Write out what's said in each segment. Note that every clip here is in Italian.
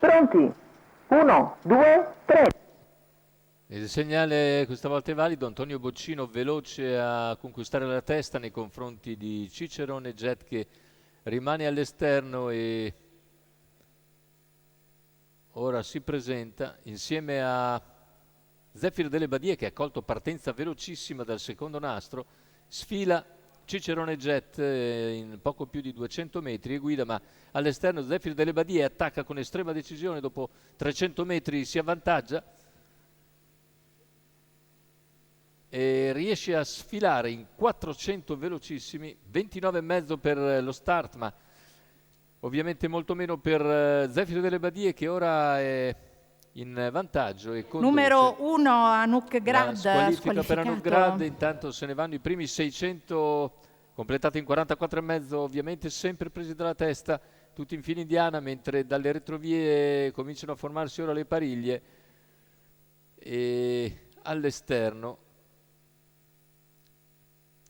Pronti? 1, 2, 3. Il segnale questa volta è valido. Antonio Boccino veloce a conquistare la testa nei confronti di Cicerone Jet che rimane all'esterno e ora si presenta insieme a Zeffir delle Badie che ha colto partenza velocissima dal secondo nastro. Sfila Cicerone Jet in poco più di 200 metri e guida, ma all'esterno Zeffir delle Badie attacca con estrema decisione. Dopo 300 metri si avvantaggia e riesce a sfilare in 400 velocissimi, 29,5 per lo start, ma ovviamente molto meno per Zeffiro delle Badie che ora è in vantaggio e conduce. Numero 1 Anouk La Grad squalifica per Anouk Grad, squalificato. intanto se ne vanno i primi 600 completati in 44,5, ovviamente sempre presi dalla testa, tutti in fila indiana, mentre dalle retrovie cominciano a formarsi ora le pariglie e all'esterno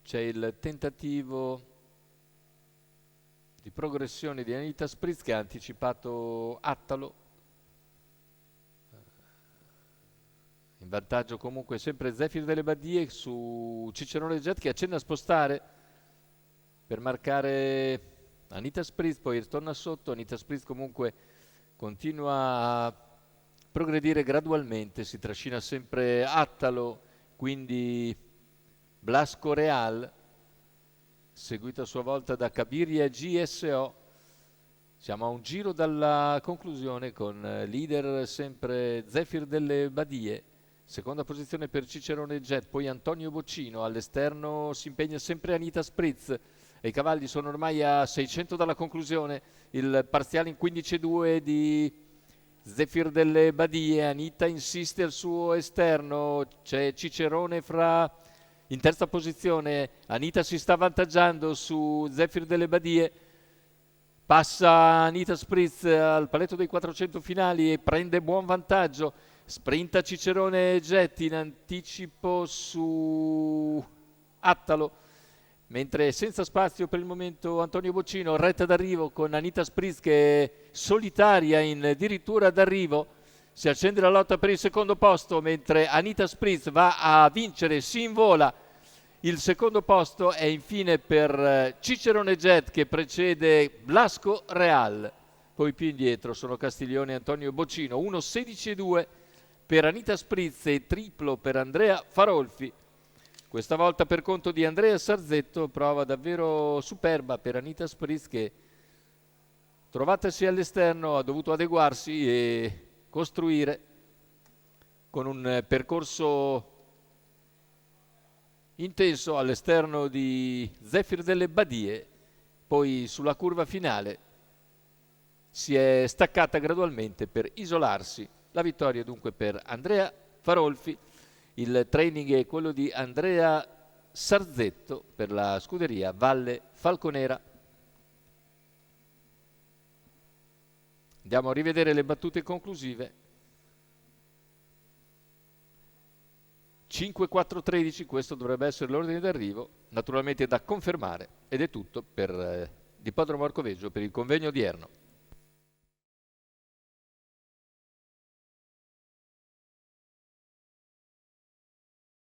c'è il tentativo di progressione di Anita Spritz che ha anticipato Attalo. In vantaggio comunque sempre Zeffir delle Badie su Cicerone Jet che accenna a spostare per marcare Anita Spritz, poi ritorna sotto. Anita Spritz comunque continua a progredire gradualmente, si trascina sempre Attalo, quindi Blasco Real, seguito a sua volta da Cabiria GSO. Siamo a un giro dalla conclusione con leader sempre Zeffir delle Badie, seconda posizione per Cicerone Jet, poi Antonio Boccino, all'esterno si impegna sempre Anita Spritz e i cavalli sono ormai a 600 dalla conclusione, il parziale in 15,2 di Zeffir delle Badie. Anita insiste al suo esterno, c'è Cicerone in terza posizione, Anita si sta avvantaggiando su Zeffir delle Badie, passa Anita Spritz al paletto dei 400 finali e prende buon vantaggio, sprinta Cicerone Jet in anticipo su Attalo, mentre senza spazio per il momento Antonio Boccino, retta d'arrivo con Anita Spritz che è solitaria in dirittura d'arrivo. Si accende la lotta per il secondo posto, mentre Anita Spritz va a vincere, si invola. Il secondo posto è infine per Cicerone Jet che precede Blasco Real. Poi più indietro sono Castiglione e Antonio Boccino. 1,16,2 per Anita Spritz e triplo per Andrea Farolfi. Questa volta per conto di Andrea Sarzetto, prova davvero superba per Anita Spritz che, trovatasi all'esterno, ha dovuto adeguarsi e costruire con un percorso intenso all'esterno di Zeffir delle Badie, poi sulla curva finale si è staccata gradualmente per isolarsi. La vittoria dunque per Andrea Farolfi. Il training è quello di Andrea Sarzetto per la scuderia Valle Falconera. Andiamo a rivedere le battute conclusive. 5-4-13, questo dovrebbe essere l'ordine d'arrivo, naturalmente da confermare, ed è tutto per l'Ippodromo Arcoveggio per il convegno odierno.